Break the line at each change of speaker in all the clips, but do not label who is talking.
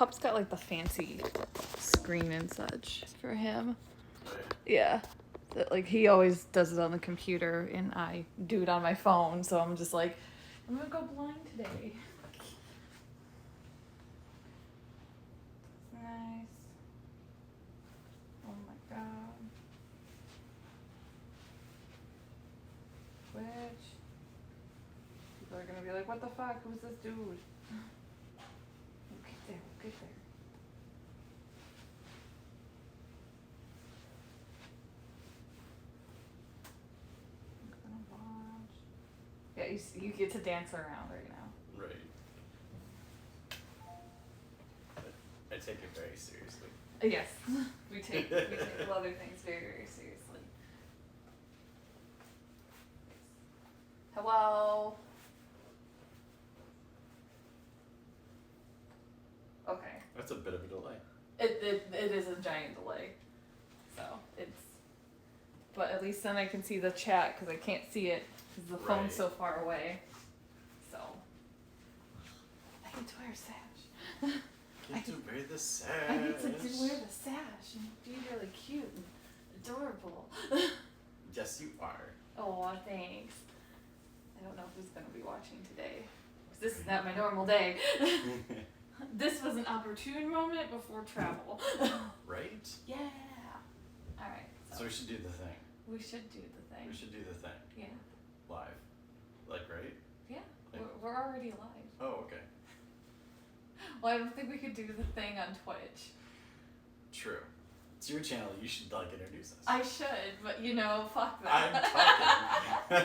Pup's got like the fancy screen and such for him.
Right.
Yeah. That, like, he always does it on the computer and I do it on my phone, so I'm just like, I'm gonna go blind today. Nice. Oh my god. Twitch. People are gonna be like, what the fuck? Who's this dude? We'll get there, we'll get there. I'm gonna watch. Yeah, you get to dance around right now.
Right. I take it very seriously.
Yes, we take other things very, very seriously. Hello. Okay.
That's a bit of a delay.
It is a giant delay. So but at least then I can see the chat because I can't see it because the phone's so far away. So I get to wear a sash.
Get to wear the sash.
I get to wear the sash and be really cute and adorable.
Yes, you are.
Oh, thanks. I don't know who's going to be watching today. 'Cause this is not my normal day. This was an opportune moment before travel.
Right?
Yeah. All right.
So we should do the thing.
We should do the thing.
We should do the thing.
Yeah.
Live. Like, right?
Yeah.
Like,
We're already live.
oh, okay.
Well, I don't think we could do the thing on Twitch.
True. It's your channel. You should, like, introduce us.
I should, but fuck that.
I'm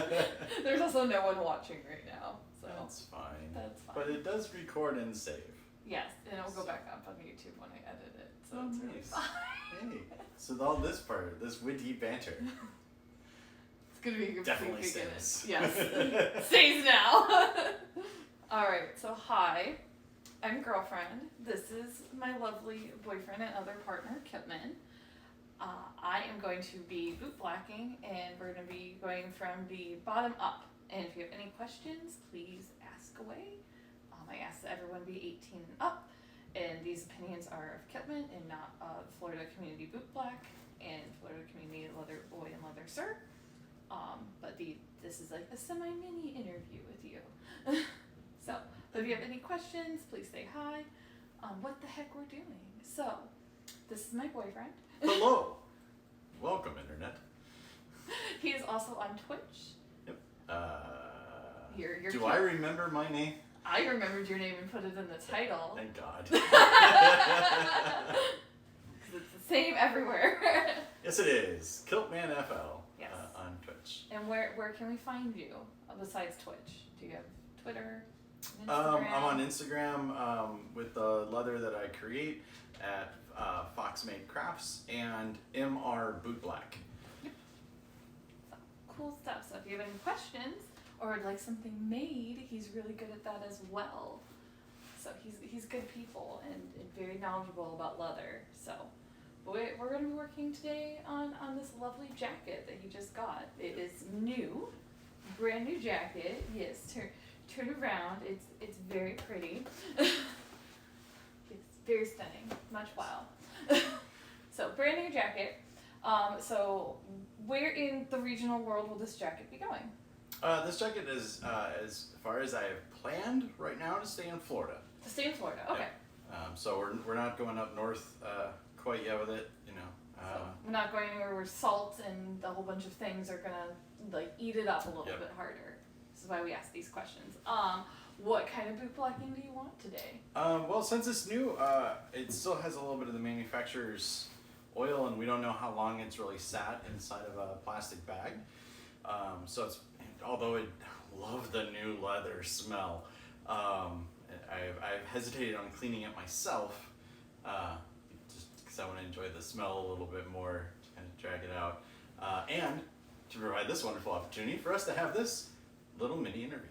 talking.
There's also no one watching right now, so.
That's fine.
That's fine.
But it does record and save.
Yes, and it'll go back up on YouTube when I edit it, so it's really
nice.
fine.
Hey, so all this part, this witty banter.
It's gonna be a
Definitely
big beginning.
stays.
Yes, stays now. Alright, so hi, I'm Girlfriend. This is my lovely boyfriend and other partner, Kiltman. I am going to be bootblacking, and we're going to be going from the bottom up. And if you have any questions, please ask away. I ask that everyone be 18 and up, and these opinions are of Kiltman and not of Florida Community Bootblack and Florida Community Leather Boy and Leather Sir. But this is like a semi-mini interview with you. So, but if you have any questions, please say hi. What the heck we're doing. So, this is my boyfriend.
Hello. Welcome, Internet.
He is also on Twitch.
Yep.
You're
do I remember my name?
I remembered your name and put it in the title.
Thank God.
It's the same everywhere.
Yes, it is. KiltmanFL.
Yes.
On Twitch.
And where can we find you besides Twitch? Do you have Twitter?
I'm on Instagram with the leather that I create at Foxmade Crafts and MR Bootblack.
Yep. So, cool stuff. So if you have any questions or would like something made, he's really good at that as well. So he's good people and very knowledgeable about leather. So we're going to be working today on this lovely jacket that he just got. It is new, brand new jacket. Yes, turn around. It's very pretty. It's very stunning. Much wow. So brand new jacket. So where in the regional world will this jacket be going?
This jacket is, as far as I have planned right now, to stay in Florida.
To stay in Florida, okay.
Yeah. So we're not going up north quite yet with it, you know.
So we're not going anywhere where salt and a whole bunch of things are gonna like eat it up a little bit harder. This is why we ask these questions. What kind of bootblacking do you want today?
Well, since it's new, it still has a little bit of the manufacturer's oil, and we don't know how long it's really sat inside of a plastic bag. So it's, although I love the new leather smell, I've hesitated on cleaning it myself, just because I want to enjoy the smell a little bit more, kind of drag it out, and to provide this wonderful opportunity for us to have this little mini interview.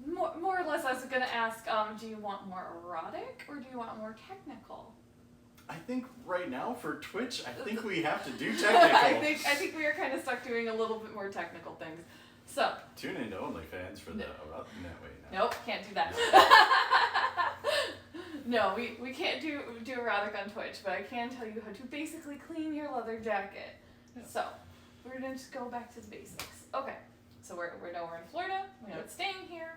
More or less, I was going to ask, do you want more erotic or do you want more technical?
I think right now for Twitch, I think we have to do technical.
I think we are kind of stuck doing a little bit more technical things. So
tune in to OnlyFans for the wait, no.
Nope, can't do that. No, we can't do erotic on Twitch, but I can tell you how to basically clean your leather jacket.
Yeah.
So, we're gonna just go back to the basics. Okay, so we're nowhere in Florida. We're not staying here.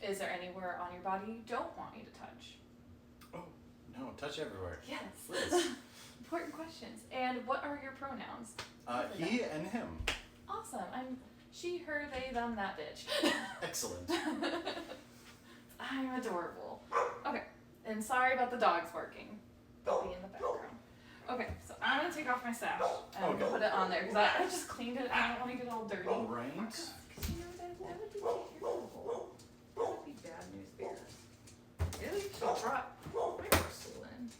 Is there anywhere on your body you don't want me to touch?
Oh, no, touch everywhere.
Yes.
Please.
Important questions. And what are your pronouns?
He and him.
Awesome. I'm she, her, they, them, that bitch.
Excellent.
I'm adorable. Okay. And sorry about the dogs barking. They'll be in the background. Okay, so I'm gonna take off my sash and put it on there because I just cleaned it and I don't want to get all dirty.
All right.
Because you know that would be terrible. That would be bad news bears. Really? She brought my parcel in. That's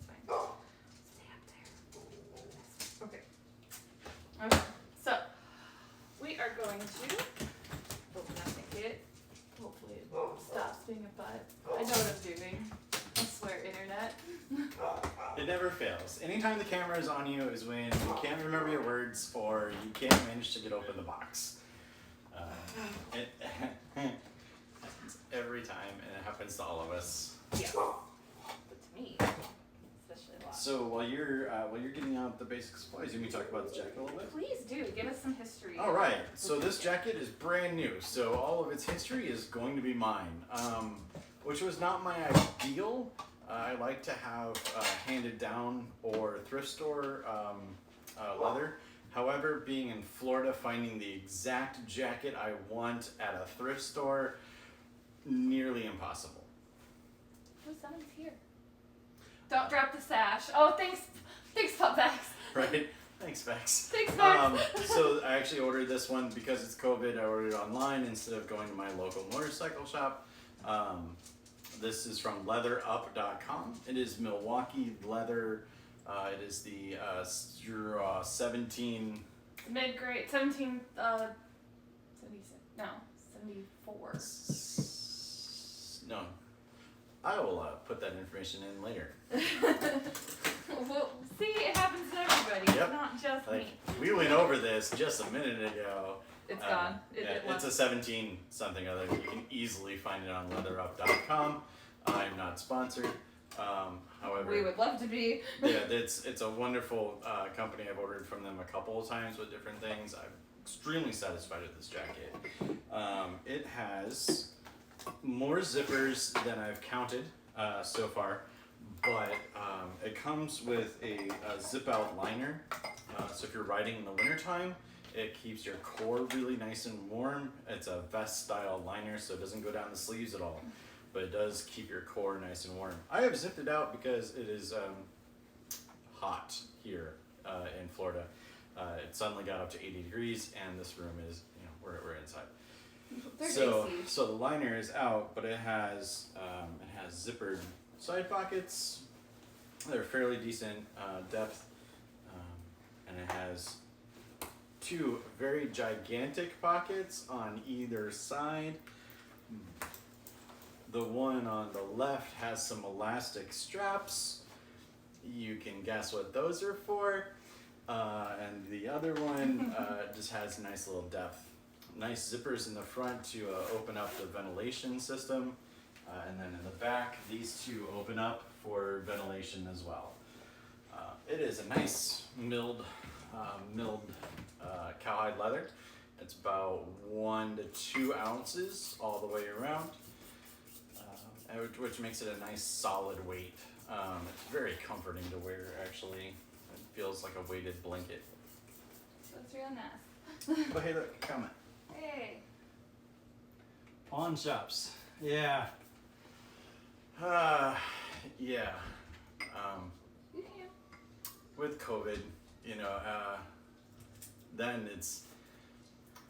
fine. Stay up there. Okay. Okay. So we are going to open up the kit. Hopefully it stops being a butt. I know what I'm doing. I swear, internet.
It never fails. Anytime the camera is on you is when you can't remember your words or you can't manage to get open the box. It happens every time, and it happens to all of us.
Yeah. But to me, especially a lot.
So while you're getting out the basic supplies, you want me to talk about the jacket a little bit?
Please do. Give us some history.
All right. So this jacket is brand new. So all of its history is going to be mine, which was not my ideal. I like to have handed down or thrift store leather. However, being in Florida, finding the exact jacket I want at a thrift store, nearly impossible.
Oh, someone's here. Don't drop the sash. Oh, thanks, Pupbacks.
Right? Thanks, Vex.
Thanks, Max.
So I actually ordered this one because it's COVID. I ordered it online instead of going to my local motorcycle shop. This is from leatherup.com. It is Milwaukee leather. It is the 17.
Mid-grade, 17, 76, no, 74.
No. I will put that information in later.
Well, see, it happens to everybody.
Yep.
It's not just me.
We went over this just a minute ago.
It's gone.
It's a 17 something other. You can easily find it on leatherup.com. I'm not sponsored. However,
we would love to be.
Yeah, it's a wonderful company. I've ordered from them a couple of times with different things. I'm extremely satisfied with this jacket. It has more zippers than I've counted so far, but it comes with a zip out liner. So if you're riding in the wintertime, it keeps your core really nice and warm. It's a vest style liner, so it doesn't go down the sleeves at all, but it does keep your core nice and warm. I have zipped it out because it is hot here in Florida. It suddenly got up to 80 degrees, and this room is, we're inside. So the liner is out, but it has zippered side pockets. They're fairly decent depth, and it has two very gigantic pockets on either side. The one on the left has some elastic straps. You can guess what those are for. And the other one just has nice little depth. Nice zippers in the front to open up the ventilation system. And then in the back, these two open up for ventilation as well. It is a nice milled cowhide leather. It's about 1 to 2 ounces all the way around. Which makes it a nice solid weight. It's very comforting to wear, actually. It feels like a weighted blanket.
So it's real nice.
But hey, look, comment.
Hey.
Pawn shops. Yeah. Yeah.
You can.
With COVID, then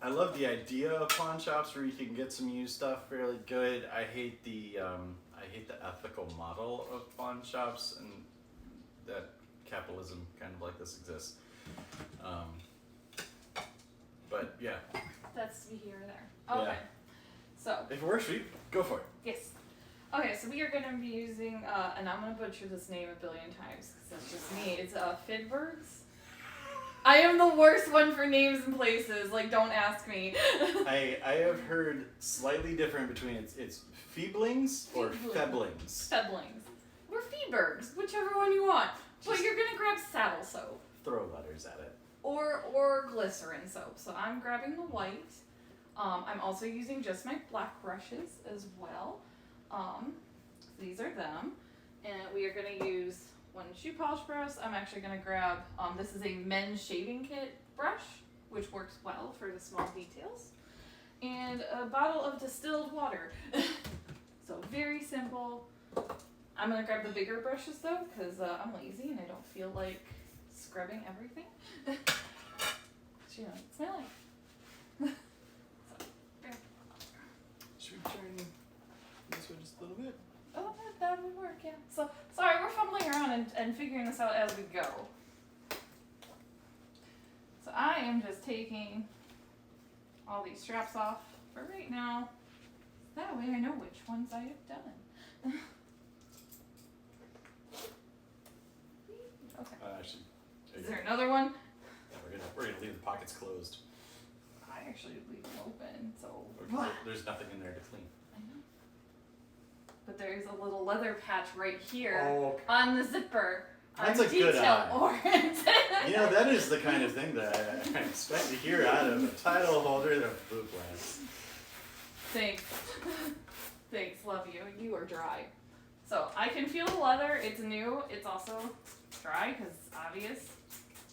I love the idea of pawn shops where you can get some used stuff fairly good. I hate the ethical model of pawn shops and that capitalism kind of like this exists. But yeah.
That's here or there. Okay.
Yeah.
So.
If it works for you, go for it.
Yes. Okay, so we are going to be using, and I'm going to butcher this name a billion times because that's just me. It's Fidbergs. I am the worst one for names and places. Like, don't ask me.
I have heard slightly different between it's feeblings or febblings.
Febblings. Or Feebergs, whichever one you want. But
Just
you're gonna grab saddle soap.
throw letters at it.
Or glycerin soap. So I'm grabbing the white. I'm also using just my black brushes as well. These are them. And we are gonna use one shoe polish brush. I'm actually gonna grab, this is a men's shaving kit brush, which works well for the small details. And a bottle of distilled water. So very simple. I'm gonna grab the bigger brushes though, because I'm lazy and I don't feel like scrubbing everything. You know, it's my life.
Should we turn this way just a little bit?
Oh, that would work, yeah. So, sorry, we're fumbling around and figuring this out as we go. So I am just taking all these straps off for right now. That way I know which ones I have done. Okay.
Actually,
Is there another one?
yeah, we're gonna leave the pockets closed.
I actually leave them open, so.
Because there's nothing in there to clean.
I know. But there's a little leather patch right here
Oh,
on the zipper.
That's
I'm
a good eye.
detail-oriented.
you know, that is the kind of thing that I expect to hear out of a title holder of Bootblack.
Thanks. Thanks, love you. You are dry. So I can feel the leather. It's new. It's also dry because obvious.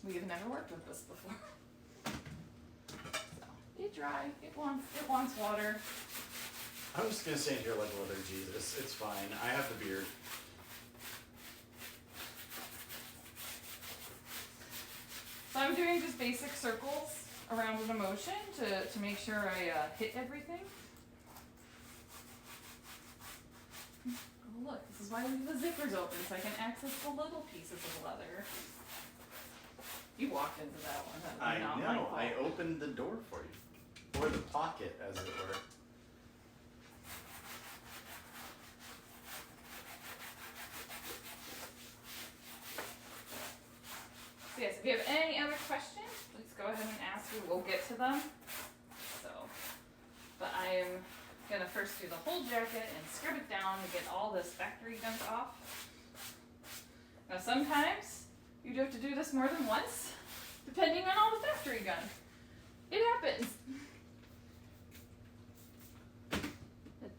We have never worked with this before. So it's dry. It wants water.
I'm just gonna stand here like a leather Jesus. It's fine. I have the beard.
So I'm doing just basic circles around with a motion to make sure I hit everything. Oh look, this is why I leave the zippers open so I can access the little pieces of leather. You walked into that one. That was
I
not my
know.
fault.
I opened the door for you. Or the pocket, as it were.
So yes, if you have any other questions, please go ahead and ask. We will get to them. So, but I am gonna first do the whole jacket and scrub it down to get all this factory gunk off. Now sometimes you do have to do this more than once, depending on all the factory gunk. It happens.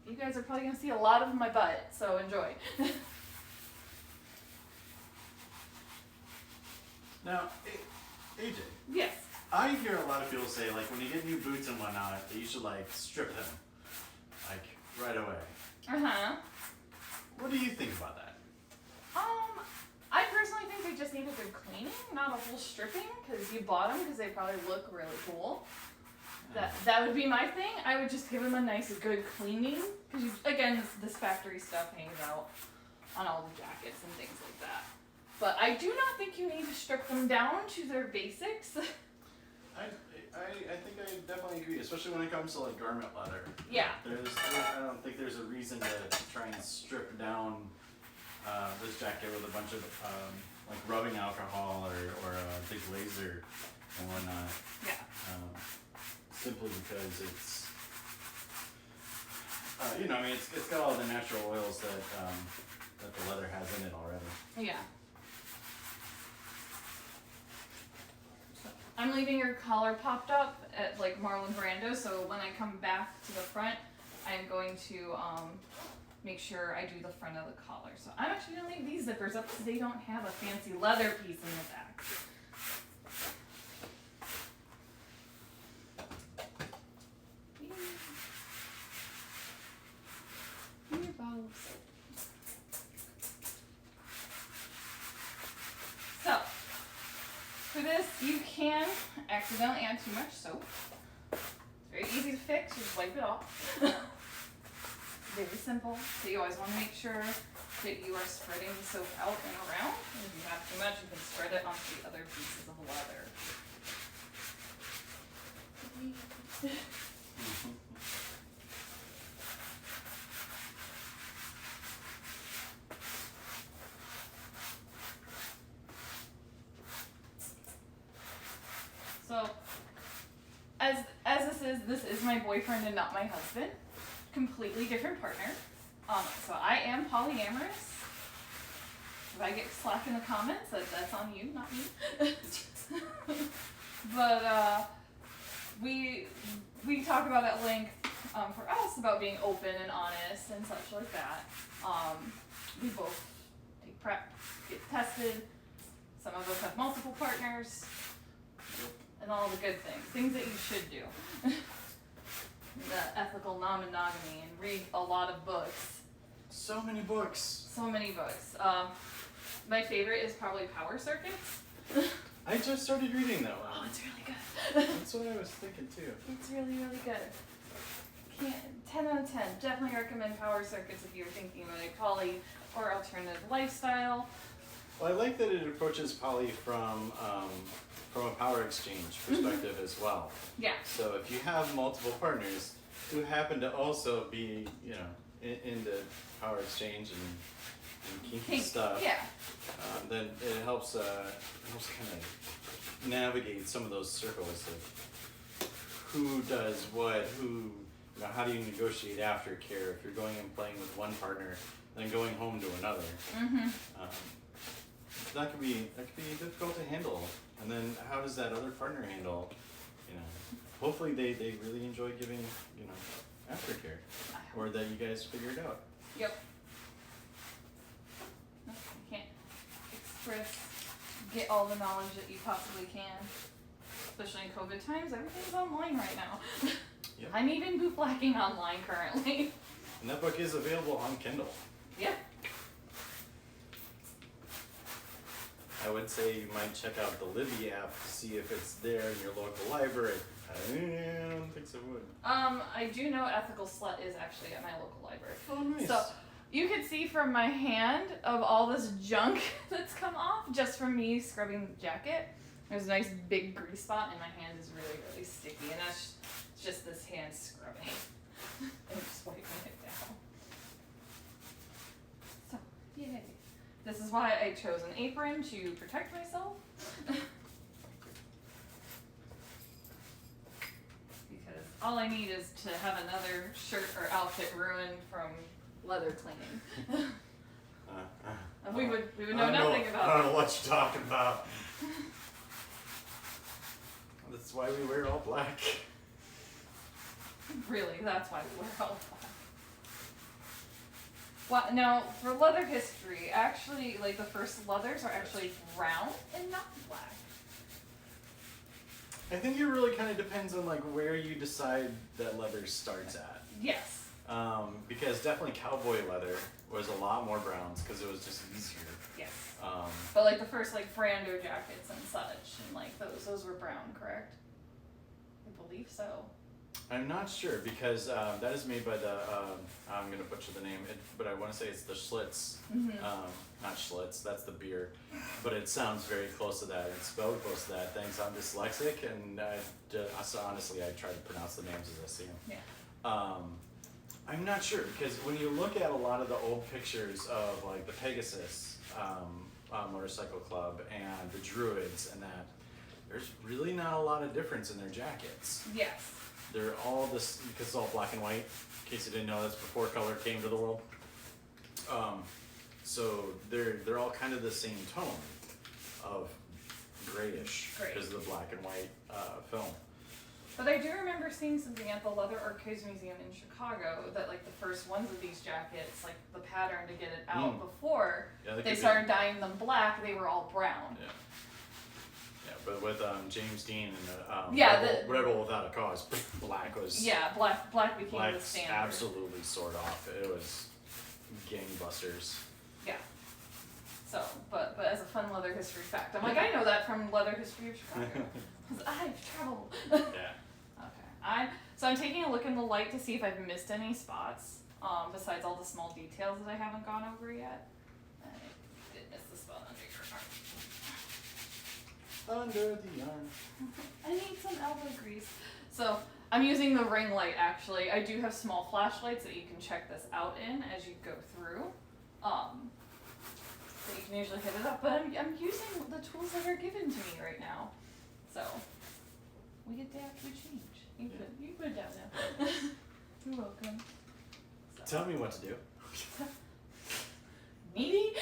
You guys are probably gonna see a lot of my butt, so enjoy.
Now, AJ,
Yes.
I hear a lot of people say, like, when you get new boots and whatnot, that you should, like, strip them. Like, right away.
Uh-huh.
What do you think about that?
I personally think they just need a good cleaning, not a full stripping, because you bought them because they probably look really cool. That would be my thing. I would just give them a nice, good cleaning, because again, this factory stuff hangs out on all the jackets and things like that. But I do not think you need to strip them down to their basics.
I think I definitely agree, especially when it comes to, like, garment leather.
Yeah.
I don't think there's a reason to try and strip down this jacket with a bunch of like rubbing alcohol or deglazer and whatnot.
Yeah.
Simply because it's you know, I mean, it's got all the natural oils that the leather has in it already.
Yeah. I'm leaving your collar popped up at like Marlon Brando, so when I come back to the front, I'm going to make sure I do the front of the collar. So I'm actually going to leave these zippers up because they don't have a fancy leather piece in the back. Here, Bobs. So, for this, you can accidentally add too much soap. It's very easy to fix, you just wipe it off. Very simple. So you always want to make sure that you are spreading the soap out and around. And if you have too much, you can spread it onto the other pieces of leather. my boyfriend and not my husband. Completely different partner. So I am polyamorous. If I get slack in the comments, that's on you, not me. But we talk about at length for us about being open and honest and such like that. We both take prep, get tested. Some of us have multiple partners, and all the good things that you should do. The ethical non-monogamy, and read a lot of books.
So many books.
So many books. My favorite is probably Power Circuits.
I just started reading that one.
Oh, it's really good.
That's what I was thinking too.
It's really, really good. 10 out of 10. Definitely recommend Power Circuits if you're thinking about a poly or alternative lifestyle.
Well, I like that it approaches poly from a power exchange perspective as well.
Yeah.
So if you have multiple partners who happen to also be, into power exchange and kinky stuff,
Yeah.
then it helps kind of navigate some of those circles of who does what, how do you negotiate aftercare if you're going and playing with one partner, then going home to another.
Mm-hmm.
That could be difficult to handle. And then how does that other partner handle? Hopefully they really enjoy giving aftercare, or that you guys figure it out.
Yep. No, you can't get all the knowledge that you possibly can. Especially in COVID times, everything's online right now.
Yep.
I'm even bootblacking online currently.
And that book is available on Kindle.
Yep.
I would say you might check out the Libby app to see if it's there in your local library. I don't think so would.
I do know Ethical Slut is actually at my local library.
Oh, nice.
So you can see from my hand of all this junk that's come off just from me scrubbing the jacket. There's a nice big grease spot, and my hand is really, really sticky, and that's just this hand scrubbing and just wiping it down. So, yay. This is why I chose an apron to protect myself. Because all I need is to have another shirt or outfit ruined from leather cleaning. And we would know nothing about
I don't know what you're talking about. That's why we wear all black.
Really, that's why we wear all black. Well, now, for leather history, actually, like, the first leathers are actually brown and not black.
I think it really kind of depends on where you decide that leather starts at.
Yes.
Because definitely cowboy leather was a lot more browns because it was just easier.
Yes.
Um,
But, like, the first, Brando jackets and such, and, those were brown, correct? I believe so.
I'm not sure because that is made by the, I'm going to butcher the name, but I want to say it's the Schlitz.
Mm-hmm.
Not Schlitz, that's the beer. But it sounds very close to that. It's spelled close to that. Thanks, I'm dyslexic, and so honestly, I try to pronounce the names as I see them.
Yeah.
I'm not sure because when you look at a lot of the old pictures of the Pegasus Motorcycle Club and the Druids and that, there's really not a lot of difference in their jackets.
Yes.
They're all this, because it's all black and white, in case you didn't know, that's before color came to the world. So they're all kind of the same tone of grayish because of the black and white film.
But I do remember seeing something at the Leather Archives Museum in Chicago that the first ones of these jackets, the pattern to get it out before they started dyeing them black, they were all brown.
Yeah. Yeah, but with James Dean and Rebel Without a Cause, black was...
Yeah, black became the standard.
Absolutely soared off. It was gangbusters.
Yeah. So, but as a fun leather history fact, I'm I know that from Leather History of Chicago. Because I've traveled.
Yeah.
Okay. So I'm taking a look in the light to see if I've missed any spots, besides all the small details that I haven't gone over yet. I did miss the spot under your arm.
Under the arm.
I need some elbow grease. So I'm using the ring light actually. I do have small flashlights that you can check this out in as you go through. So you can usually hit it up, but I'm using the tools that are given to me right now. So we adapt, we change. You put it down now. You're welcome. So.
Tell me what to do.
Needy?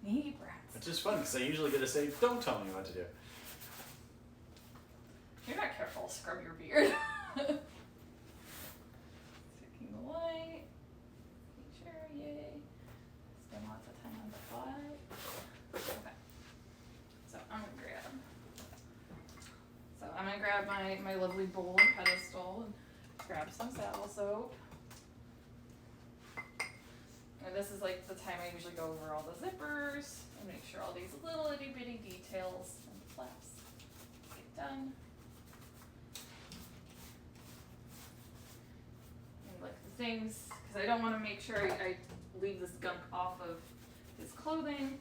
Needy brats.
Which is fun because I usually get to say, don't tell me what to do.
You're not careful, scrub your beard. Taking the white. Make sure, yay. Spend lots of time on the fly. Okay. So I'm gonna grab my lovely bowl and pedestal and grab some saddle soap. And this is like the time I usually go over all the zippers and make sure all these little itty bitty details and the flaps get done. And like the things, because I don't want to make sure I leave this gunk off of his clothing.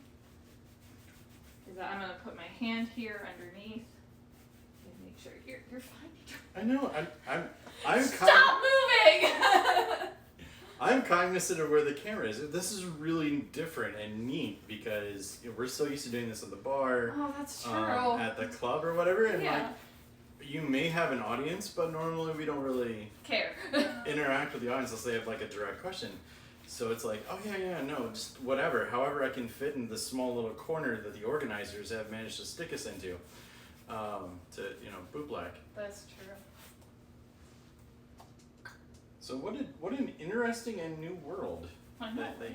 Is that I'm going to put my hand here underneath and make sure you're fine.
I know. I'm
Stop moving!
I'm cognizant of where the camera is. This is really different and neat because we're so used to doing this at the bar,
Oh, that's true.
at the club or whatever, and
Yeah.
like you may have an audience, but normally we don't really
Care.
interact with the audience unless they have like a direct question. So it's like, oh yeah, no, just whatever. However I can fit in the small little corner that the organizers have managed to stick us into, to Bootblack.
That's true.
So what an interesting and new world
I know.
that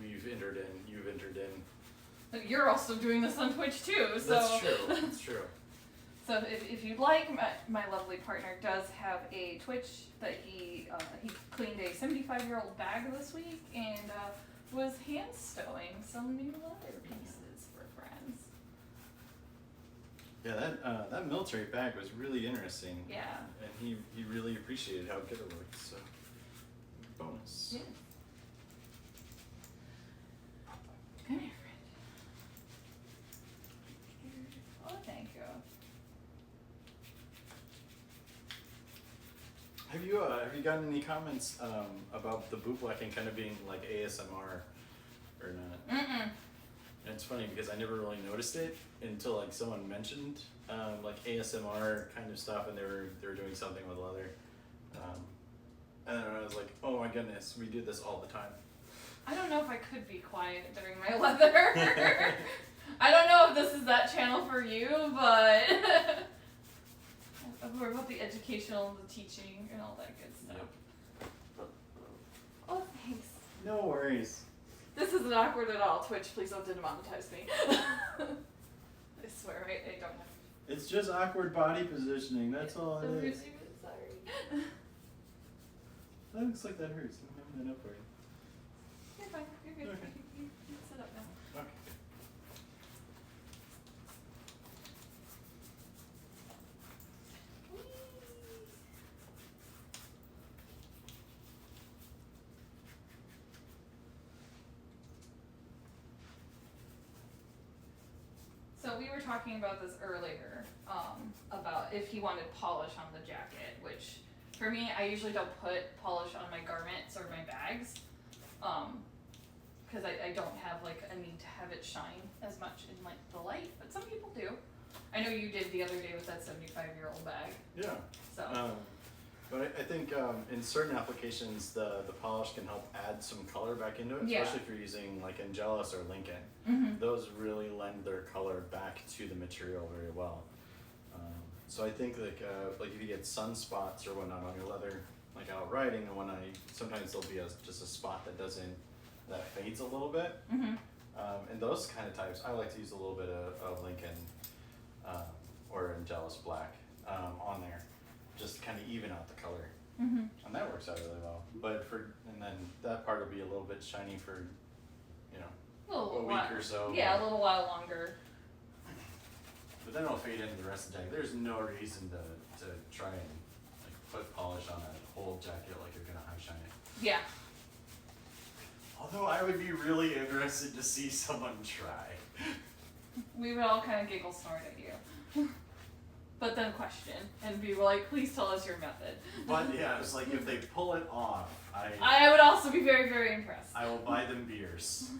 you've entered in. You've entered in.
You're also doing this on Twitch too, so.
That's true. That's true.
So if you'd like, my lovely partner does have a Twitch that he cleaned a 75-year-old bag this week and was hand stowing some new leather pieces for friends.
Yeah, that military bag was really interesting.
Yeah.
And he really appreciated how good it looked. So bonus.
Yeah. Come here, friend. Oh, thank you.
Have you gotten any comments about the bootblacking kind of being like ASMR or not?
Mm-mm.
And it's funny because I never really noticed it until like someone mentioned like ASMR kind of stuff, and they were doing something with leather, and then I was like, oh my goodness, we do this all the time.
I don't know if I could be quiet during my leather. I don't know if this is that channel for you, but we're about the educational, the teaching, and all that good stuff.
Yep.
Oh, thanks.
No worries.
This isn't awkward at all. Twitch, please don't demonetize me. I swear, I don't have.
It's just awkward body positioning. That's all it
I'm
is.
really sorry.
That looks like that hurts. I'm having that up for you.
You're fine. You're good.
Okay.
You can sit up now.
Okay.
So we were talking about this earlier, about if he wanted polish on the jacket, which for me, I usually don't put polish on my garments or my bags, because I don't have like a need to have it shine as much in like the light, but some people do. I know you did the other day with that 75-year-old bag.
Yeah.
So.
But I think in certain applications, the polish can help add some color back into it,
Yeah.
especially if you're using like Angelus or Lincoln.
Mm-hmm.
Those really lend their color back to the material very well. So I think like if you get sunspots or whatnot on your leather, like out riding and whatnot, sometimes there'll be just a spot that fades a little bit.
Mm-hmm.
And those kind of types, I like to use a little bit of Lincoln or Angelus black on there, just to kind of even out the color.
Mm-hmm.
And that works out really well. And then that part will be a little bit shiny for, a week or so.
Yeah, a little while longer.
But then it'll fade into the rest of the jacket. There's no reason to try and like put polish on a whole jacket like you're gonna high shine it.
Yeah.
Although I would be really interested to see someone try.
We would all kind of giggle snort at you. But then question and be like, please tell us your method.
But yeah, it's like if they pull it off,
I would also be very, very impressed.
I will buy them beers.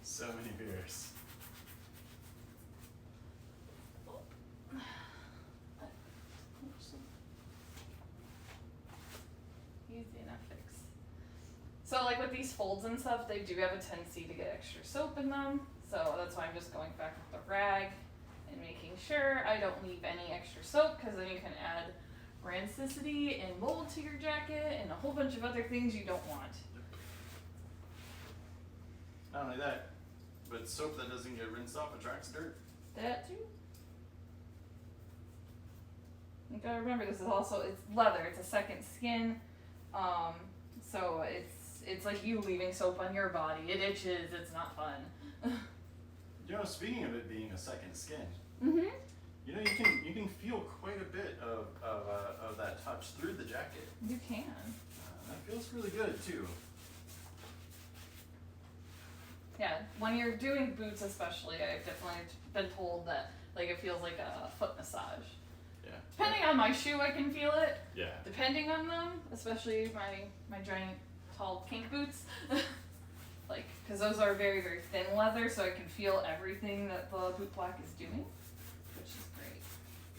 So many beers.
So like with these folds and stuff, they do have a tendency to get extra soap in them. So that's why I'm just going back with the rag and making sure I don't leave any extra soap, because then you can add rancidity and mold to your jacket and a whole bunch of other things you don't want.
Not only that, but soap that doesn't get rinsed off attracts dirt.
That too. You gotta remember, this is also, it's leather, it's a second skin, so it's like you leaving soap on your body. It itches, it's not fun.
You know, speaking of it being a second skin,
Mm-hmm.
you know, you can feel quite a bit of that touch through the jacket.
You can.
That feels really good too.
Yeah, when you're doing boots especially, I've definitely been told that like it feels like a foot massage.
Yeah.
Depending on my shoe, I can feel it.
Yeah.
Depending on them, especially my giant tall kink boots, like because those are very very thin leather, so I can feel everything that the Bootblack is doing, which is great.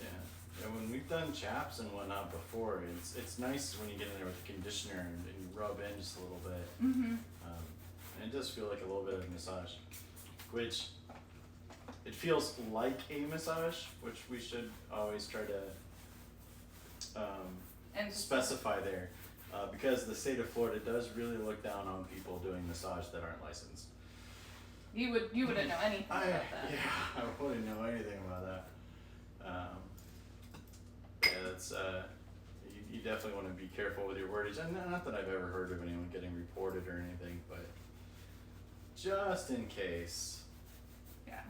Yeah. When we've done chaps and whatnot before, it's nice when you get in there with the conditioner and you rub in just a little bit.
Mm-hmm.
And it does feel like a little bit of massage, which it feels like a massage, which we should always try to
And
specify there, because the state of Florida does really look down on people doing massage that aren't licensed.
you wouldn't know anything about that.
Yeah, I wouldn't know anything about that. Yeah, that's you definitely want to be careful with your wordage. And not that I've ever heard of anyone getting reported or anything, but just in case.
Yeah.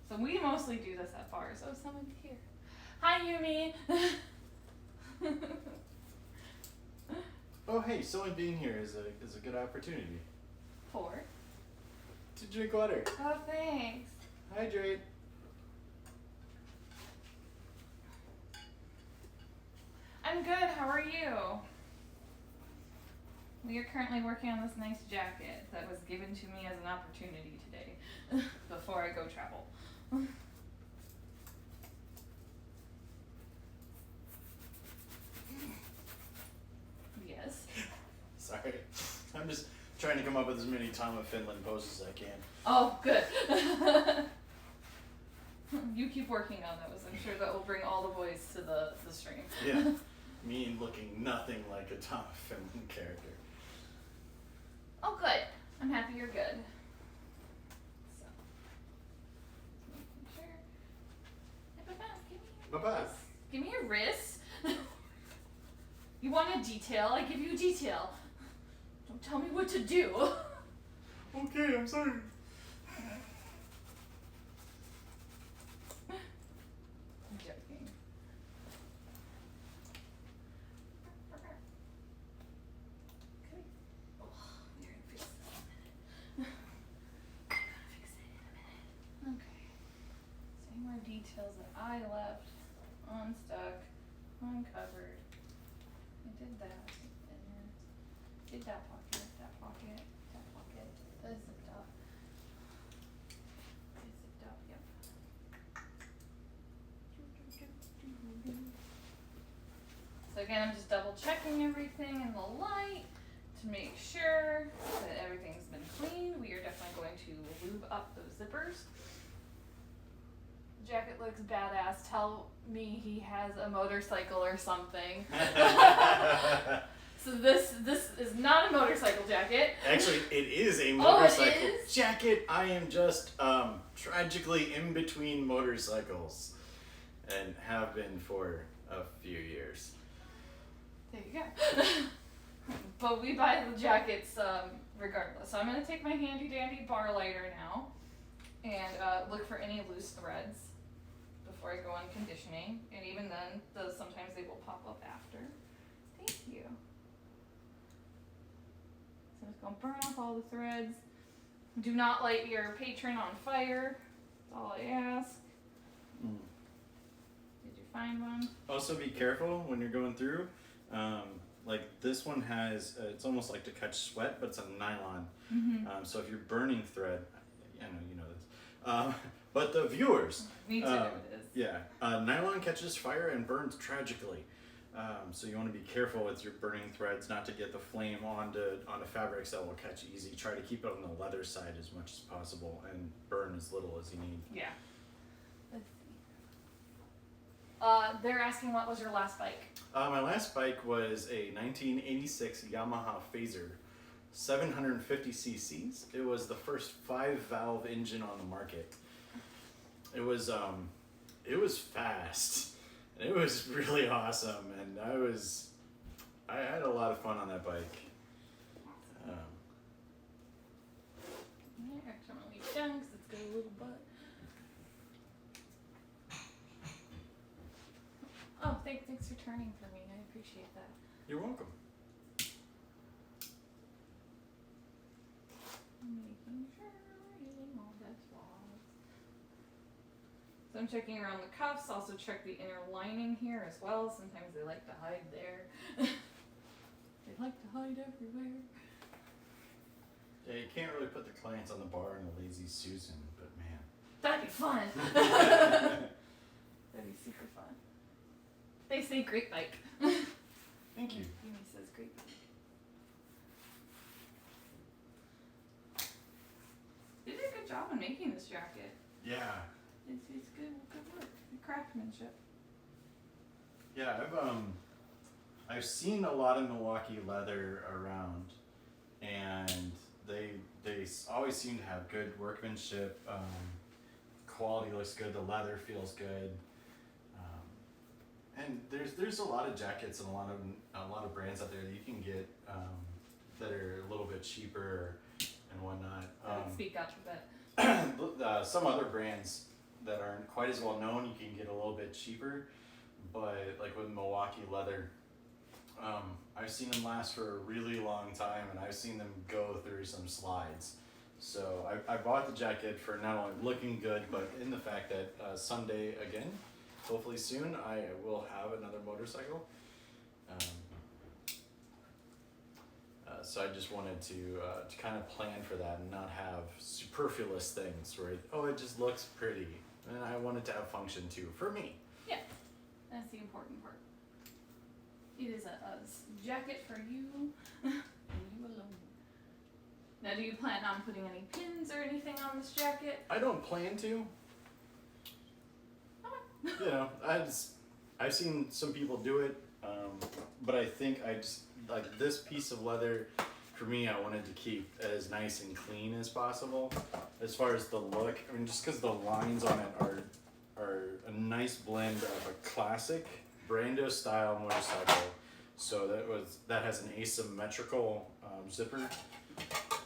So we mostly do this at bars. Oh, someone here. Hi, Yumi.
Oh, hey, someone being here is a good opportunity
Four.
to drink water.
Oh, thanks.
Hydrate.
I'm good. How are you? We are currently working on this nice jacket that was given to me as an opportunity today before I go travel. Yes.
Sorry, I'm just trying to come up with as many Tom of Finland poses as I can.
Oh, good. You keep working on those. I'm sure that will bring all the boys to the stream.
Yeah, me looking nothing like a Tom of Finland character.
Oh, good. I'm happy you're good. So, making sure. Hey, Papa, give me your
Bye-bye.
wrist. Give me your wrist. You want a detail? I give you a detail. Don't tell me what to do.
Okay, I'm sorry.
I'm joking. Okay. Oh, you're gonna fix that in a minute. I'm gonna fix it in a minute. Okay. So any more details that I left unstuck, uncovered. I did that. And did that pocket, that pocket, that pocket. That zipped up. It zipped up, yep. So again, I'm just double checking everything in the light to make sure that everything's been cleaned. We are definitely going to lube up those zippers. The jacket looks badass. Tell me he has a motorcycle or something. So this is not a motorcycle jacket.
Actually, it is a
Oh, it
motorcycle
is?
jacket. I am just tragically in between motorcycles, and have been for a few years.
There you go. But we buy the jackets regardless. So I'm going to take my handy dandy bar lighter now and look for any loose threads before I go on conditioning. And even then, sometimes they will pop up after. Thank you. So I'm just going to burn off all the threads. Do not light your patron on fire. That's all I ask.
Mm.
Did you find one?
Also, be careful when you're going through. Like this one has, it's almost like to catch sweat, but it's a nylon.
Mm-hmm.
So if you're burning thread, I know you know this. But the viewers,
Me too, it is.
yeah, nylon catches fire and burns tragically. So you want to be careful with your burning threads, not to get the flame onto fabrics that will catch easy. Try to keep it on the leather side as much as possible and burn as little as you need.
Yeah. Let's see. They're asking what was your last bike?
My last bike was a 1986 Yamaha Phaser, 750 cc's. It was the first 5-valve engine on the market. It was fast. It was really awesome, and I had a lot of fun on that bike.
Yeah, accidentally done because it's got a little butt. Oh, thanks for turning for me. I appreciate that.
You're welcome.
Making sure we're hitting all dead spots. So I'm checking around the cuffs, also check the inner lining here as well. Sometimes they like to hide there. They like to hide everywhere.
Yeah, you can't really put the clients on the bar in a lazy Susan, but man.
That'd be fun. That'd be super fun. They say great bike.
Thank you.
Amy says great bike. You did a good job on making this jacket.
Yeah.
It's good work. Good craftsmanship.
Yeah, I've seen a lot of Milwaukee leather around, and they always seem to have good workmanship. Quality looks good. The leather feels good. And there's a lot of jackets and a lot of brands out there that you can get that are a little bit cheaper and whatnot.
Speak up a bit.
Some other brands that aren't quite as well known, you can get a little bit cheaper, but like with Milwaukee leather, I've seen them last for a really long time, and I've seen them go through some slides. So I bought the jacket for not only looking good, but in the fact that someday again, hopefully soon, I will have another motorcycle. So I just wanted to kind of plan for that and not have superfluous things where, it just looks pretty. And I wanted to have function too, for me.
Yeah, that's the important part. It is a jacket for you and you alone. Now, do you plan on putting any pins or anything on this jacket?
I don't plan to. You know, I've seen some people do it, but I think I just like this piece of leather. For me, I wanted to keep as nice and clean as possible. As far as the look, I mean, just because the lines on it are a nice blend of a classic Brando style motorcycle. So that has an asymmetrical zipper,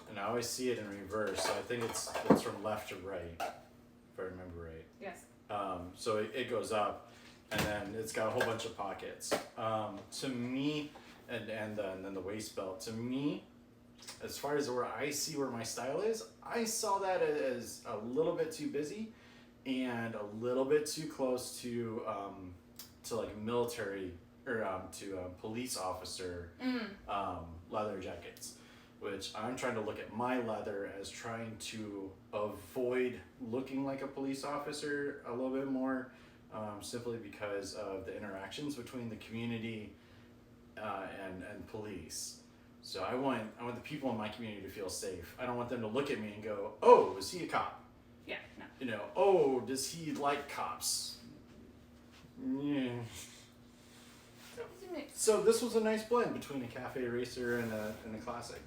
and I always see it in reverse. So I think it's from left to right, if I remember right.
Yes.
So it goes up, and then it's got a whole bunch of pockets. To me, and then the waist belt. To me, as far as where I see where my style is, I saw that as a little bit too busy, and a little bit too close to like military or to police officer leather jackets. Which I'm trying to look at my leather as trying to avoid looking like a police officer a little bit more, simply because of the interactions between the community and police. So I want the people in my community to feel safe. I don't want them to look at me and go, "Oh, is he a cop?"
Yeah, no.
You know, "Oh, does he like cops?" Yeah. So this was a nice blend between a cafe racer and a classic.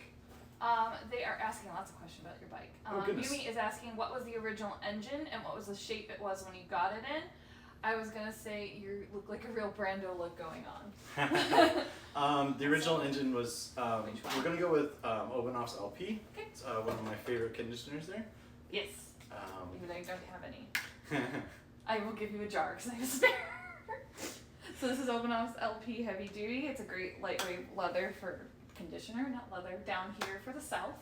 They are asking lots of questions about your bike.
Oh, goodness.
Yumi is asking what was the original engine and what was the shape it was when you got it in. I was gonna say you look like a real Brando look going on.
The original engine was, we're gonna go with Obanoff's LP.
Okay.
It's one of my favorite conditioners there.
Yes. Even though you don't have any. I will give you a jar because I have a spare. So this is Obanoff's LP Heavy Duty. It's a great lightweight leather for conditioner, not leather, down here for the south.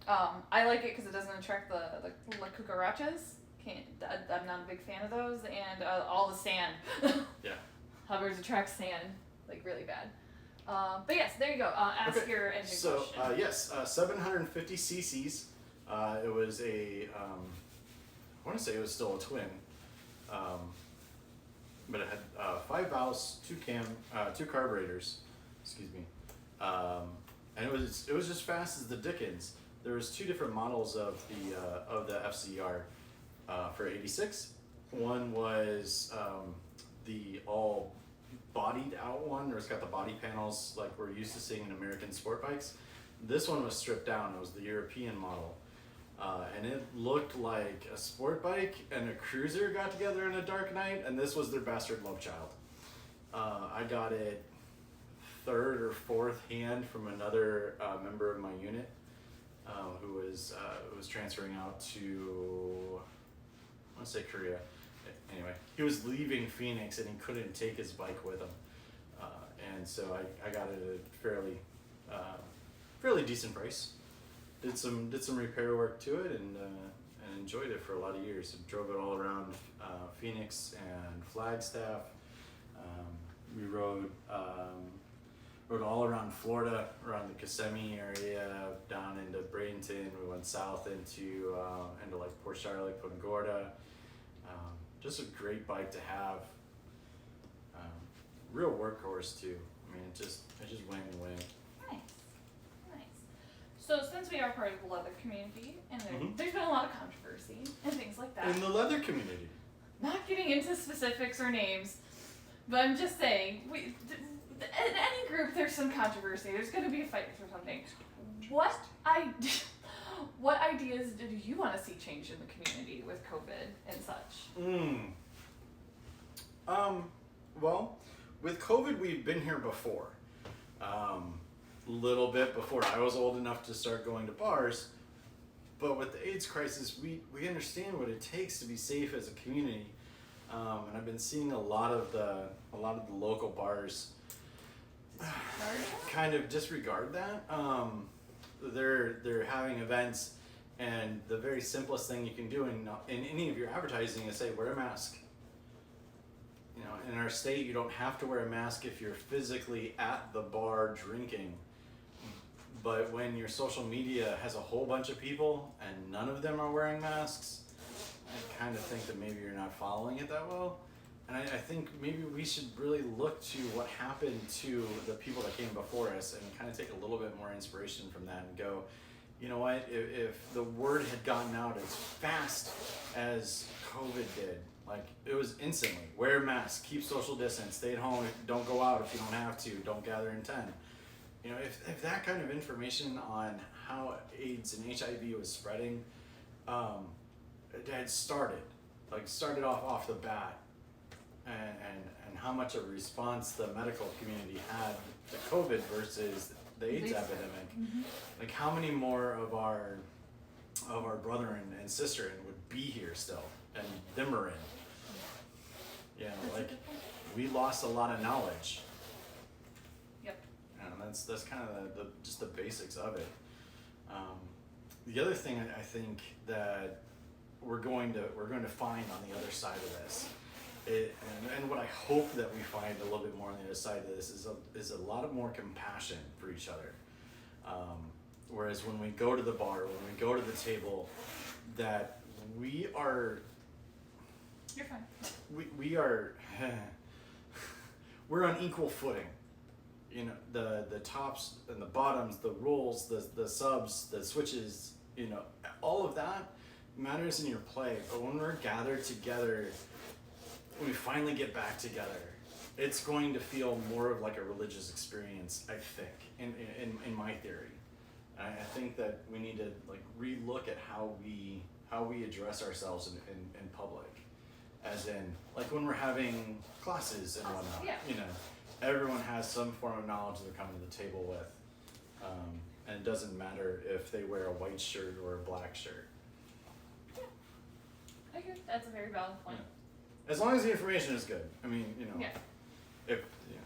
I like it because it doesn't attract the cucarachas. I'm not a big fan of those, and all the sand.
Yeah.
Hubbards attract sand like really bad. But yes, there you go. Ask your engine question.
So yes, 750 cc's. It was a, I want to say it was still a twin. but it had 5 valves, two carburetors, excuse me, and it was just fast as the dickens. There was 2 different models of the FCR for '86. One was the all bodied out one, where it's got the body panels like we're used to seeing in American sport bikes. This one was stripped down. It was the European model. And it looked like a sport bike and a cruiser got together in a dark night, and this was their bastard love child. I got it 3rd or 4th hand from another member of my unit who was transferring out to, I want to say Korea. Anyway, he was leaving Phoenix and he couldn't take his bike with him, and so I got it at a fairly decent price. Did some repair work to it and enjoyed it for a lot of years. Drove it all around Phoenix and Flagstaff. We rode all around Florida, around the Kissimmee area, down into Bradenton. We went south into like Port Charlotte, Punta Gorda. Just a great bike to have. Real workhorse too. I mean, it just went and went.
So since we are part of the leather community, and there's been a lot of controversy and things like that.
In the leather community.
Not getting into specifics or names, but I'm just saying, in any group there's some controversy. There's going to be a fight for something. What ideas do you want to see change in the community with COVID and such?
Well, with COVID, we've been here before. Little bit before I was old enough to start going to bars, but with the AIDS crisis, we understand what it takes to be safe as a community, and I've been seeing a lot of the local bars kind of disregard that. They're having events, and the very simplest thing you can do in any of your advertising is say, wear a mask. You know, in our state, you don't have to wear a mask if you're physically at the bar drinking. But when your social media has a whole bunch of people and none of them are wearing masks, I kind of think that maybe you're not following it that well. And I think maybe we should really look to what happened to the people that came before us and kind of take a little bit more inspiration from that and go, you know what, if the word had gotten out as fast as COVID did, like it was instantly, wear a mask, keep social distance, stay at home, don't go out if you don't have to, don't gather in 10. You know, if that kind of information on how AIDS and HIV was spreading it had started off the bat, and how much of a response the medical community had to COVID versus the AIDS epidemic, like how many more of our brethren and sisterin would be here still, and them are in. You know, like we lost a lot of knowledge. And that's kind of just the basics of it. The other thing I think that we're going to find on the other side of this, and what I hope that we find a little bit more on the other side of this is a lot of more compassion for each other. Whereas when we go to the bar, when we go to the table, that we are.
You're fine.
We are. We're on equal footing. You know, the tops and the bottoms, the rolls, the subs, the switches, you know, all of that matters in your play. But when we're gathered together, when we finally get back together, it's going to feel more of like a religious experience, I think, in my theory. I think that we need to like relook at how we address ourselves in public, as in like when we're having classes and whatnot, you know. Everyone has some form of knowledge they're coming to the table with, and it doesn't matter if they wear a white shirt or a black shirt.
Yeah, I agree. That's a very valid point.
Yeah. As long as the information is good. I mean, you know, if you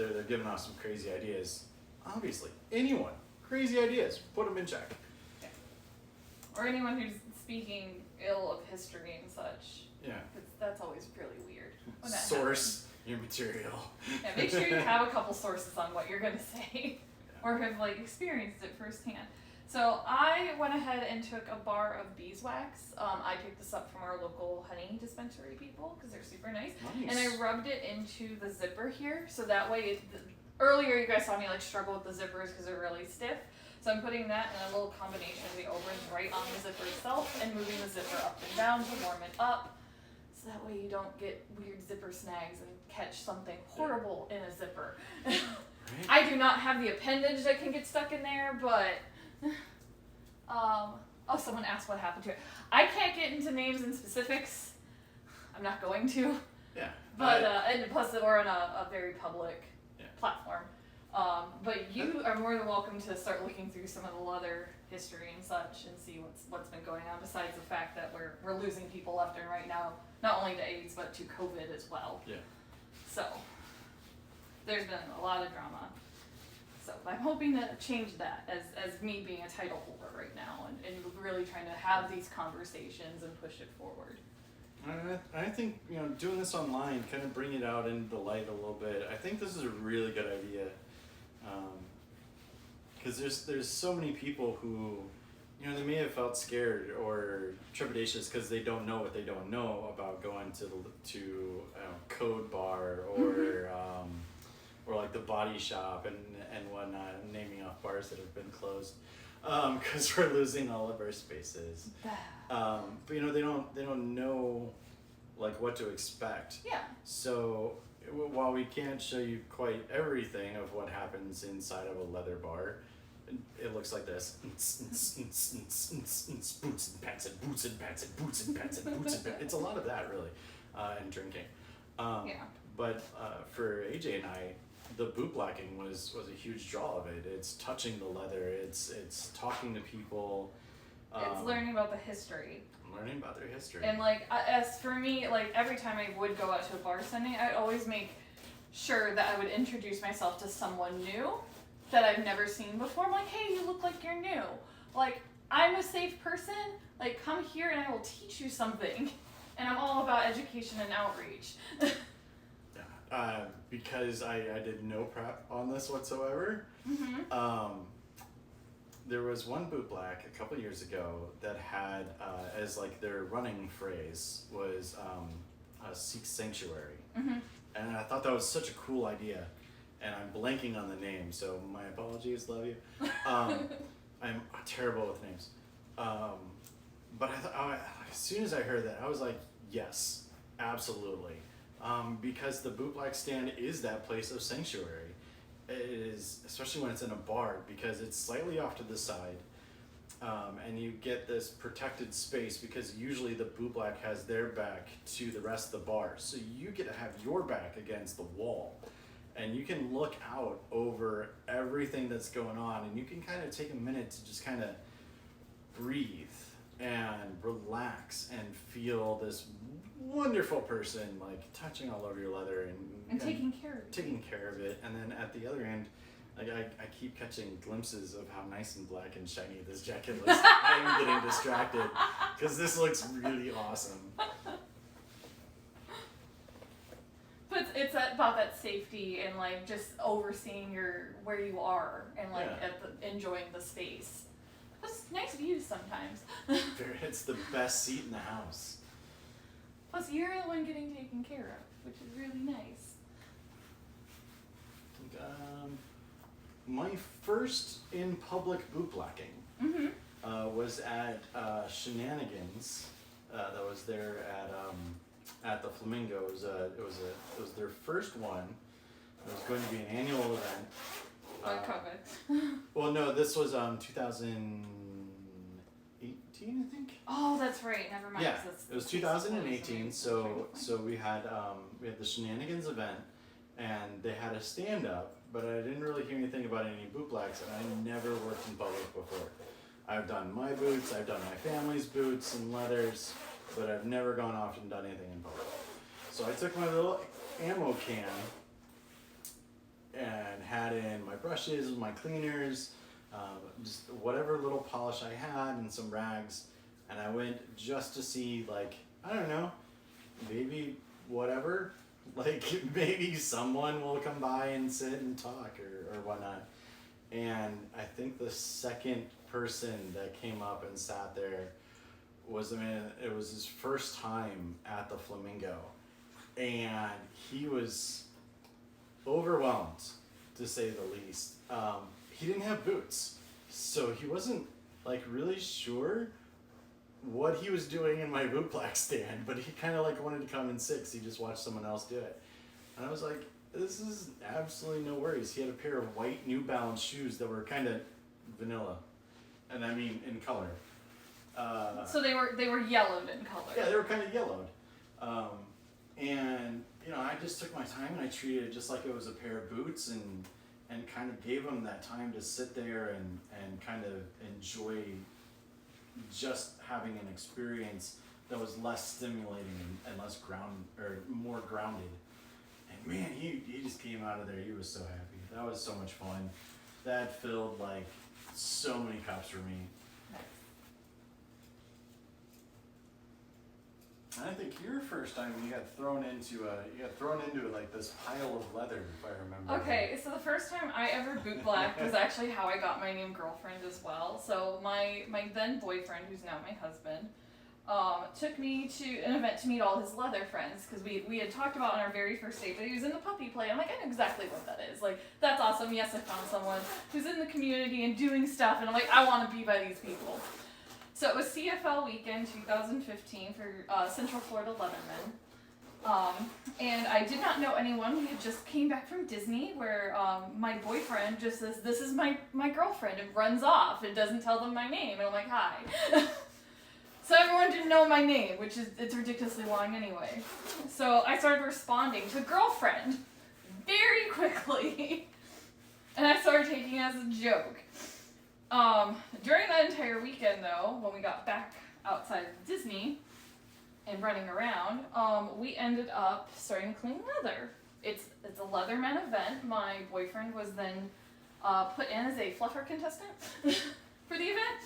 know, they're giving off some crazy ideas. Obviously, anyone crazy ideas, put them in check.
Yeah. Or anyone who's speaking ill of history and such.
Yeah.
That's always really weird. When that
Source your material.
Yeah, make sure you have a couple sources on what you're gonna say, or have like experienced it firsthand. So I went ahead and took a bar of beeswax. I picked this up from our local honey dispensary people because they're super nice.
Nice.
And I rubbed it into the zipper here, so that way, earlier you guys saw me like struggle with the zippers because they're really stiff. So I'm putting that in a little combination of the O-rings right on the zipper itself and moving the zipper up and down to warm it up. So that way you don't get weird zipper snags and catch something horrible in a zipper.
Right?
I do not have the appendage that can get stuck in there, but someone asked what happened to it. I can't get into names and specifics. I'm not going to.
Yeah.
But and plus we're on a very public platform. But you are more than welcome to start looking through some of the leather history and such and see what's been going on. Besides the fact that we're losing people left and right now, not only to AIDS but to COVID as well.
Yeah.
So there's been a lot of drama. So I'm hoping to change that as me being a title holder right now and really trying to have these conversations and push it forward.
I think, doing this online, kind of bring it out into the light a little bit. I think this is a really good idea. Because there's so many people who, they may have felt scared or trepidatious because they don't know what they don't know about going to Code Bar or like the Body Shop and whatnot. I'm naming off bars that have been closed because we're losing all of our spaces. But they don't know like what to expect.
Yeah.
So while we can't show you quite everything of what happens inside of a leather bar, it looks like this. Boots and pants and boots and pants and boots and pants and boots and pants. It's a lot of that really, and drinking. But for AJ and I, the bootblacking was a huge draw of it. It's touching the leather. It's talking to people.
It's learning about the history.
Learning about their history.
And like, as for me, like every time I would go out to a bar Sunday, I'd always make sure that I would introduce myself to someone new that I've never seen before. I'm like, hey, you look like you're new. Like, I'm a safe person. Like, come here and I will teach you something. And I'm all about education and outreach.
Because I did no prep on this whatsoever.
Mm-hmm.
There was one Bootblack a couple years ago that had as like their running phrase was seek sanctuary.
Mm-hmm.
And I thought that was such a cool idea. And I'm blanking on the name, so my apologies, love you. I'm terrible with names. But I thought, as soon as I heard that, I was like, yes, absolutely. Because the Bootblack stand is that place of sanctuary. It is, especially when it's in a bar, because it's slightly off to the side, and you get this protected space because usually the Bootblack has their back to the rest of the bar, so you get to have your back against the wall, and you can look out over everything that's going on, and you can kind of take a minute to just kind of breathe and relax and feel this wonderful person like touching all over your leather and
taking care of it.
Taking care of it. And then at the other end, like I keep catching glimpses of how nice and black and shiny this jacket looks. I'm getting distracted because this looks really awesome.
But it's about that safety and like just overseeing where you are and like enjoying the space. Plus nice views sometimes.
It's the best seat in the house.
Plus you're the one getting taken care of, which is really nice.
My first in public bootblacking was at Shenanigans. That was there at the Flamingo. It was their first one. It was going to be an annual event.
COVID.
Well, no, this was 2018, I think.
Oh, that's right. Never mind.
Yeah, it was 2018. So we had the Shenanigans event, and they had a stand up, but I didn't really hear anything about any bootblacks, and I never worked in public before. I've done my boots, I've done my family's boots and leathers, but I've never gone off and done anything in public. So I took my little ammo can and had in my brushes, my cleaners, just whatever little polish I had and some rags, and I went just to see, like, I don't know, maybe whatever, like maybe someone will come by and sit and talk or whatnot. And I think the second person that came up and sat there was the man. It was his first time at the Flamingo, and he was overwhelmed, to say the least. He didn't have boots, so he wasn't like really sure what he was doing in my Bootblack stand, but he kind of like wanted to come in six. He just watched someone else do it, and I was like, this is absolutely no worries. He had a pair of white New Balance shoes that were kind of vanilla, and I mean in color.
So they were yellowed in color.
Yeah, they were kind of yellowed, and you know, I just took my time and I treated it just like it was a pair of boots, and kind of gave him that time to sit there and kind of enjoy just having an experience that was less stimulating and less more grounded. And man, he just came out of there. He was so happy. That was so much fun. That filled like so many cups for me. And I think your first time you got thrown into like this pile of leather, if I remember.
Okay, so the first time I ever bootblacked was actually how I got my name girlfriend as well. So my then boyfriend, who's now my husband, took me to an event to meet all his leather friends, because we had talked about on our very first date that he was in the puppy play. I'm like, I know exactly what that is. Like, that's awesome. Yes, I found someone who's in the community and doing stuff, and I'm like, I want to be by these people. So it was CFL weekend 2015 for Central Florida Leathermen. And I did not know anyone. We had just came back from Disney, where my boyfriend just says, this is my girlfriend, and runs off and doesn't tell them my name. And I'm like, hi. So everyone didn't know my name, which it's ridiculously long anyway. So I started responding to girlfriend very quickly. And I started taking it as a joke. During that entire weekend, though, when we got back outside of Disney and running around, we ended up starting to clean leather. It's a Leatherman event. My boyfriend was then put in as a fluffer contestant for the event.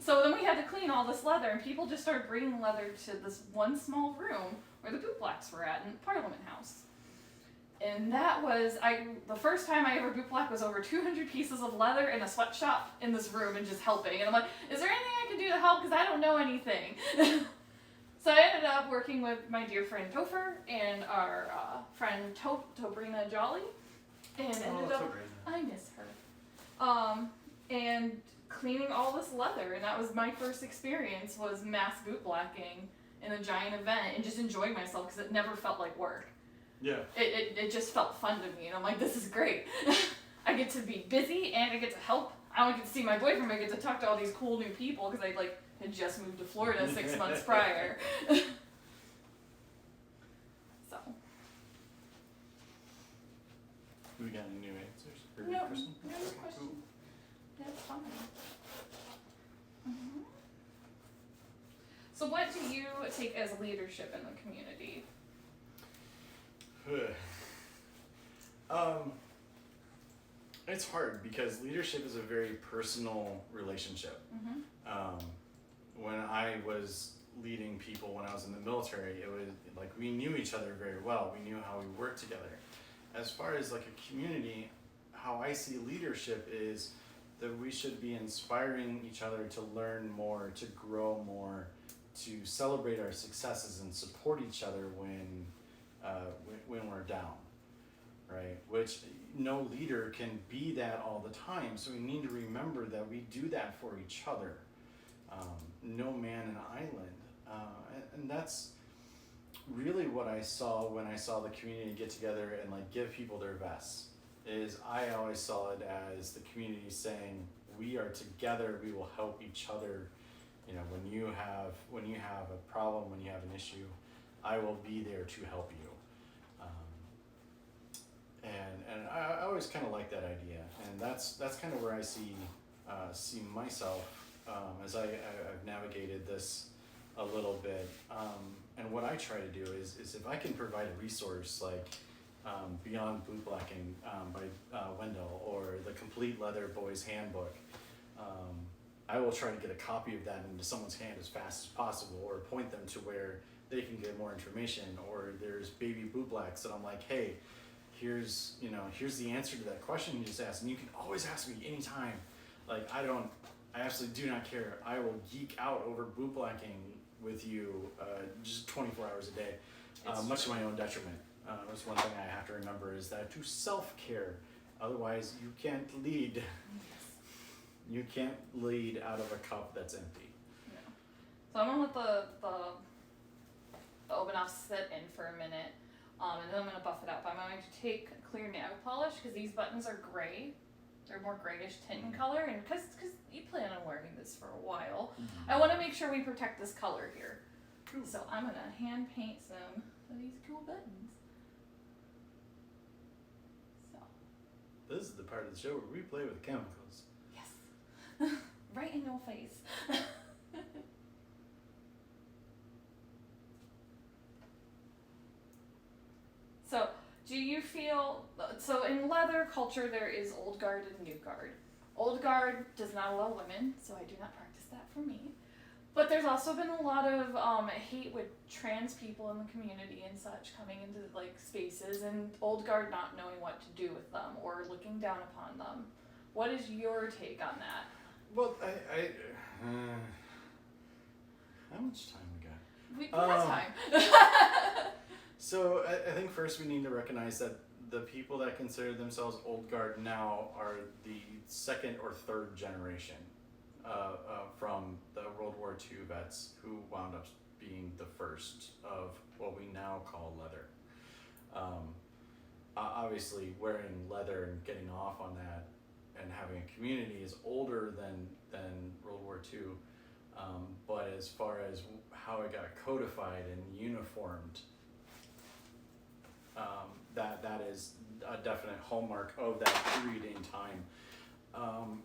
So then we had to clean all this leather, and people just started bringing leather to this one small room where the Bootblacks were at in Parliament House. And that was, the first time I ever bootblacked was over 200 pieces of leather in a sweatshop in this room and just helping. And I'm like, is there anything I can do to help? Because I don't know anything. So I ended up working with my dear friend Topher and our friend Tobrina Jolly. And ended up, I miss her. And cleaning all this leather. And that was my first experience, was mass bootblacking in a giant event and just enjoying myself, because it never felt like work.
Yeah.
It just felt fun to me, and I'm like, this is great. I get to be busy, and I get to help. I don't get to see my boyfriend, but I get to talk to all these cool new people, because I had just moved to Florida 6 months prior. So.
We got any new answers? Or
No,
Kristen?
no
Okay,
question.
cool.
That's fine. Mhm. So what do you take as leadership in the community?
It's hard, because leadership is a very personal relationship.
Mm-hmm.
When I was leading people when I was in the military, it was like we knew each other very well. We knew how we worked together. As far as like a community, how I see leadership is that we should be inspiring each other to learn more, to grow more, to celebrate our successes and support each other when we're down, right? Which no leader can be that all the time. So we need to remember that we do that for each other. No man an island, and that's really what I saw when I saw the community get together and like give people their best. Is I always saw it as the community saying, we are together, we will help each other. You know, when you have a problem, when you have an issue, I will be there to help you. And I always kind of like that idea, and that's kind of where I see myself as I've navigated this a little bit. And what I try to do is if I can provide a resource like Beyond Bootblacking by Wendell, or the Complete Leather Boys Handbook, I will try to get a copy of that into someone's hand as fast as possible, or point them to where they can get more information. Or there's baby bootblacks that I'm like, hey, here's the answer to that question you just asked, and you can always ask me anytime. Like, I absolutely do not care. I will geek out over bootblacking with you just 24 hours a day, much to my own detriment. That's one thing I have to remember, is that to self-care. Otherwise, you can't lead.
Yes.
You can't lead out of a cup that's empty.
Yeah. So I'm gonna let the Obenauf sit in for a minute, and then I'm gonna buff it up. I'm going to take clear nail polish, because these buttons are gray. They're more grayish tint in color, and because you plan on wearing this for a while, I want to make sure we protect this color here.
Cool.
So I'm gonna hand paint some of these cool buttons. So.
This is the part of the show where we play with chemicals.
Yes. Right in your face. So, do you feel, so in leather culture there is old guard and new guard. Old guard does not allow women, so I do not practice that for me. But there's also been a lot of hate with trans people in the community and such coming into like spaces, and old guard not knowing what to do with them or looking down upon them. What is your take on that?
Well, how much time we got?
We have time.
So I think first we need to recognize that the people that consider themselves old guard now are the second or third generation from the World War II vets who wound up being the first of what we now call leather. Obviously, wearing leather and getting off on that and having a community is older than World War II. But as far as how it got codified and uniformed, that is a definite hallmark of that period in time.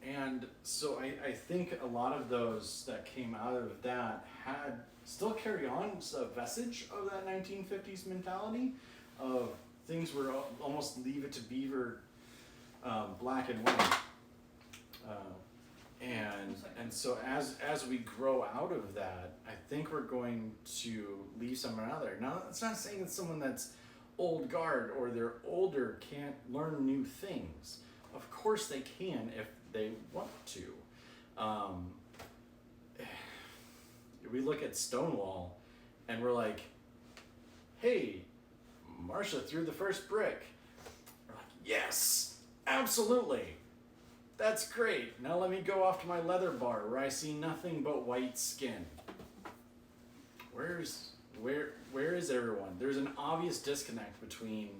And so I think a lot of those that came out of that still carry on a vestige of that 1950s mentality of things were almost leave it to beaver, black and white. And so as we grow out of that, I think we're going to leave someone out there. Now, that's not saying that someone that's old guard or they're older can't learn new things. Of course they can if they want to. We look at Stonewall and we're like, hey, Marsha threw the first brick. We're like, yes, absolutely. That's great. Now let me go off to my leather bar where I see nothing but white skin. Where is everyone? There's an obvious disconnect between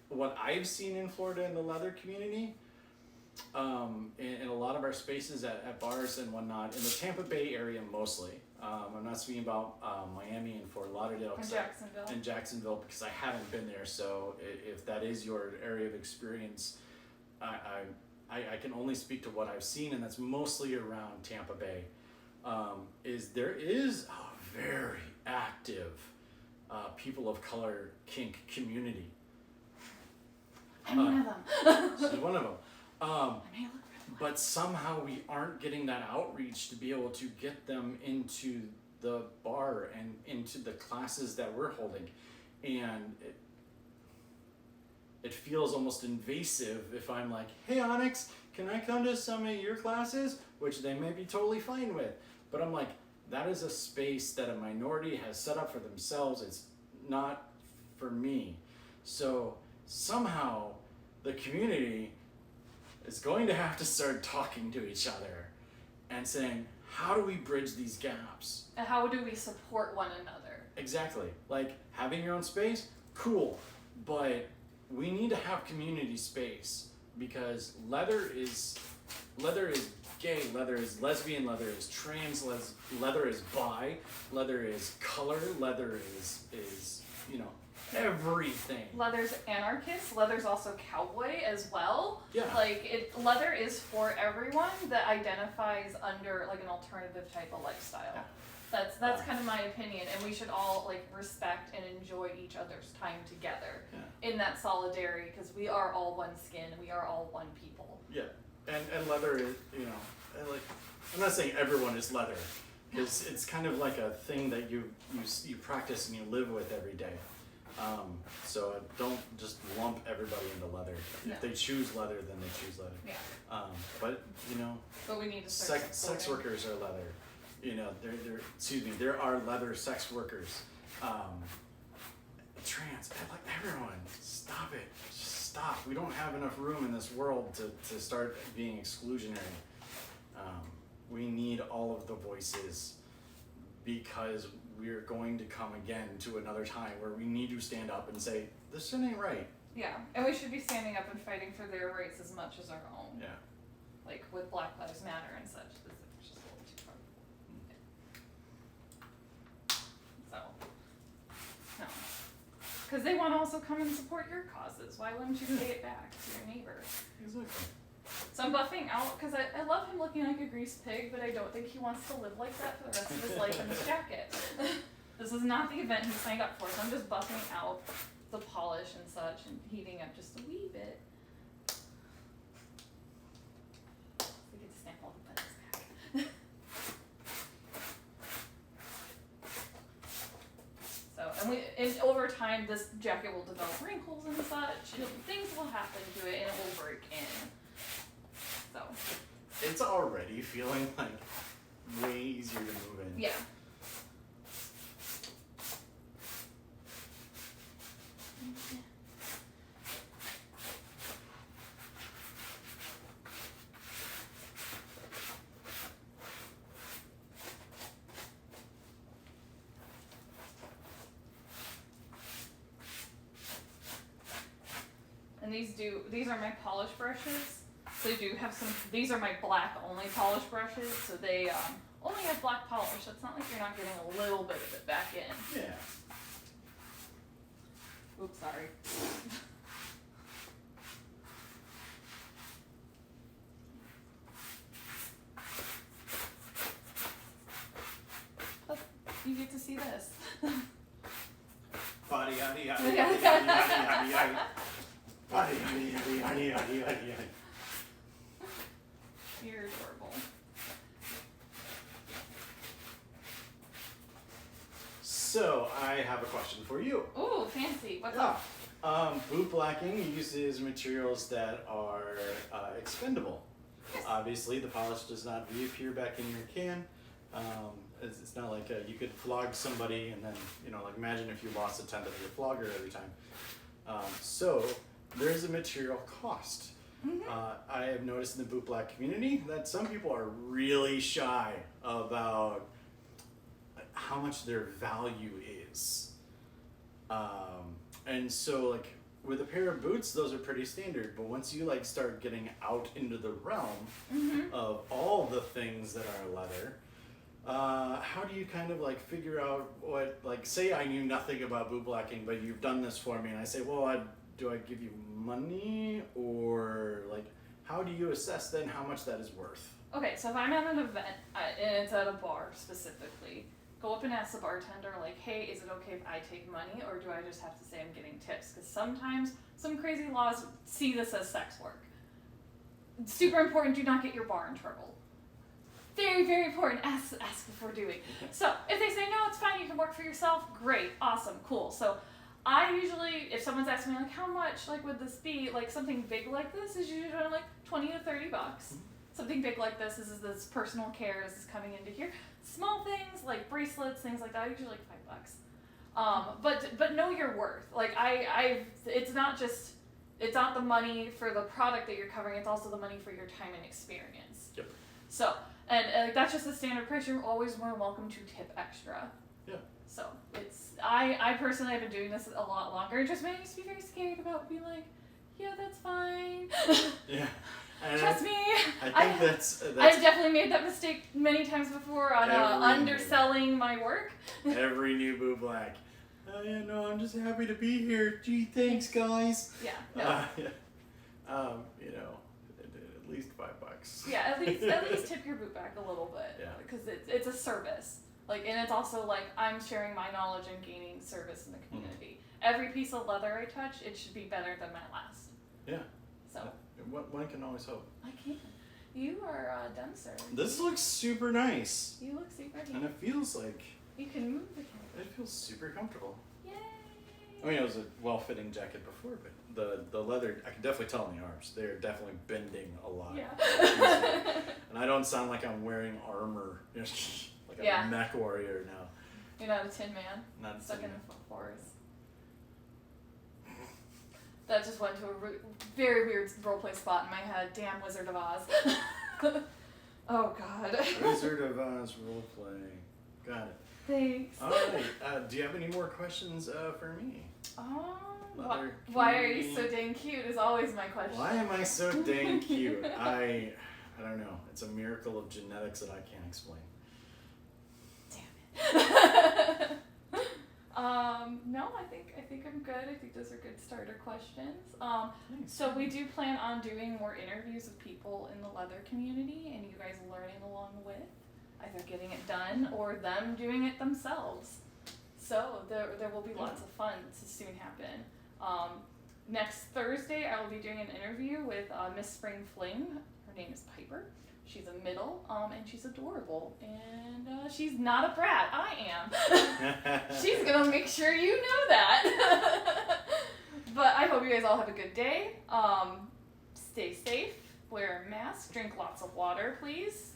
what I've seen in Florida in the leather community, in a lot of our spaces at bars and whatnot, in the Tampa Bay area mostly. I'm not speaking about Miami and Fort Lauderdale and Jacksonville because I haven't been there. So if that is your area of experience, I can only speak to what I've seen, and that's mostly around Tampa Bay. There is a very active people of color kink community.
I'm one of them.
She's one of them. But somehow we aren't getting that outreach to be able to get them into the bar and into the classes that we're holding. And it feels almost invasive if I'm like, hey Onyx, can I come to some of your classes? Which they may be totally fine with. But I'm like, that is a space that a minority has set up for themselves. It's not for me. So somehow the community is going to have to start talking to each other and saying, how do we bridge these gaps?
And how do we support one another?
Exactly. Like having your own space, cool. But we need to have community space because leather is gay, leather is lesbian, leather is trans, leather is bi, leather is color, leather is everything.
Leather's anarchist, leather's also cowboy as well.
Yeah.
Like leather is for everyone that identifies under like an alternative type of lifestyle.
Yeah.
That's kind of my opinion, and we should all like respect and enjoy each other's time together in that solidarity because we are all one skin, we are all one people.
Yeah, and leather is, like, I'm not saying everyone is leather because it's kind of like a thing that you practice and you live with every day. So don't just lump everybody into leather.
No.
If they choose leather, then they choose leather.
Yeah.
But you know,
But we need to start
sex workers are leather. You know, there are leather sex workers. Trans, like everyone, stop it. Just stop. We don't have enough room in this world to start being exclusionary. We need all of the voices because we're going to come again to another time where we need to stand up and say, this shit ain't right.
Yeah, and we should be standing up and fighting for their rights as much as our own.
Yeah.
Like with Black Lives Matter and such. This is just a little too far. So, no. Because they want to also come and support your causes. Why wouldn't you say it back to your neighbor?
Exactly.
So I'm buffing out because I love him looking like a greased pig, but I don't think he wants to live like that for the rest of his life in this jacket. This is not the event he signed up for, so I'm just buffing out the polish and such and heating up just a wee bit. We get to stamp all the buttons back. So, and over time, this jacket will develop wrinkles and such. Things will happen to it, and it will break in. So.
It's already feeling like way easier to move in.
Yeah. And these are my polish brushes. So they do have some, these are my black only polish brushes, so they only have black polish, so it's not like you're not getting a little bit of it back in.
Yeah.
Oops, sorry. Oh, you get to see this.
Body, yaddy, yaddy, yaddy, yaddy, yaddy, yaddy. Body, yaddy, yaddy, yaddy, yaddy, yaddy.
You're adorable.
So, I have a question for you.
Ooh, fancy. What's up?
Bootblacking uses materials that are expendable.
Yes.
Obviously, the polish does not reappear back in your can. It's not like you could flog somebody and then, like imagine if you lost a tenth of your flogger every time. So, there's a material cost.
Mm-hmm.
I have noticed in the Bootblack community that some people are really shy about how much their value is. And so like with a pair of boots, those are pretty standard, but once you like start getting out into the realm
Mm-hmm.
of all the things that are leather, how do you kind of like figure out what, like say I knew nothing about bootblacking, but you've done this for me, and I say, well, do I give you money, or like how do you assess then how much that is worth?
Okay, so if I'm at an event, and it's at a bar specifically, go up and ask the bartender, like, hey, is it okay if I take money, or do I just have to say I'm getting tips? Because sometimes some crazy laws see this as sex work. It's super important, do not get your bar in trouble. Very, very important, ask before doing. So if they say, no, it's fine, you can work for yourself, great, awesome, cool. So I usually, if someone's asking me, like, how much, like, would this be, like, something big like this is usually like 20 to 30 bucks. Something big like this is this personal care, this is coming into here. Small things, like bracelets, things like that, usually like $5. But know your worth. Like, it's not the money for the product that you're covering, it's also the money for your time and experience.
Yep.
So, and that's just the standard price. You're always more than welcome to tip extra.
Yeah.
So I personally have been doing this a lot longer. It just made me used to be very scared about being like, yeah, that's fine.
Yeah. And
Trust me.
I think that's
I've definitely made that mistake many times before on underselling my work.
every new bootblack. Oh yeah, no, I'm just happy to be here. Gee, thanks, guys.
Yeah. No.
At least $5.
Yeah, at least tip your boot back a little bit.
Yeah.
Because it's a service. Like, and it's also like I'm sharing my knowledge and gaining service in the community. Every piece of leather I touch, it should be better than my last.
Yeah.
So.
One can always hope.
I can't. You are done, sir.
This looks super nice.
You look super neat.
And it feels like
You can move the camera.
it feels super comfortable.
Yay!
I mean, it was a well-fitting jacket before, but the leather, I can definitely tell in the arms. They're definitely bending a lot.
Yeah.
And I don't sound like I'm wearing armor, like
Yeah.
I'm a mech warrior now.
You're not a tin man.
Not
Stuck in
saying
the forest. That just went to a very weird roleplay spot in my head. Damn Wizard of Oz. Oh God.
Wizard of Oz roleplay. Got it.
Thanks.
All right. Do you have any more questions for me?
Why are you so dang cute is always my question.
Why am I so dang cute? I don't know. It's a miracle of genetics that I can't explain.
Damn it. No, I think I'm good. I think those are good starter questions.
Nice.
So we do plan on doing more interviews with people in the leather community and you guys learning along with, either getting it done or them doing it themselves. So there will be lots of fun to soon happen. Next Thursday I will be doing an interview with Miss Spring Fling. Her name is Piper. She's a middle, and she's adorable, and she's not a brat. I am. She's gonna make sure you know that. But I hope you guys all have a good day. Stay safe, wear a mask, drink lots of water, please.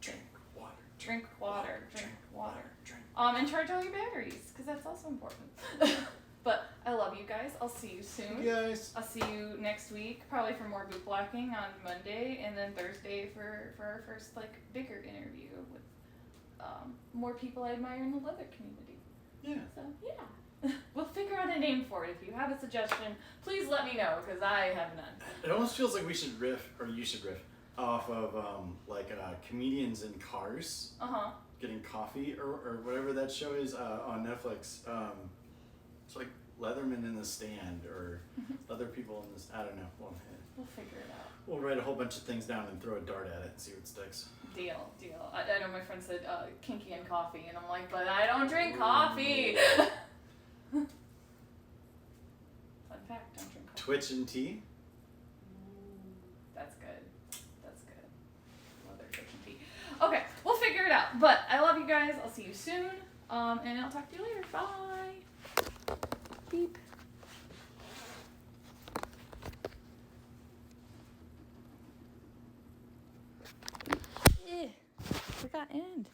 Drink water.
Drink water. Drink water.
Drink.
And charge all your batteries, because that's also important. But I love you guys. I'll see you soon.
You guys.
I'll see you next week, probably for more bootblacking on Monday, and then Thursday for our first bigger interview with more people I admire in the leather community.
Yeah.
So yeah, we'll figure out a name for it. If you have a suggestion, please let me know because I have none.
It almost feels like we should riff, or you should riff, off of comedians in cars getting coffee or whatever that show is on Netflix. It's like Leatherman in the Stand or other people in this. I don't know.
We'll figure it out.
We'll write a whole bunch of things down and throw a dart at it and see what sticks.
Deal. I know my friend said kinky and coffee, and I'm like, but I don't drink coffee. Fun fact, don't drink coffee.
Twitch and tea.
That's good. Leather, Twitch, and tea. Okay, we'll figure it out. But I love you guys. I'll see you soon. And I'll talk to you later. Bye. Beep. We got end.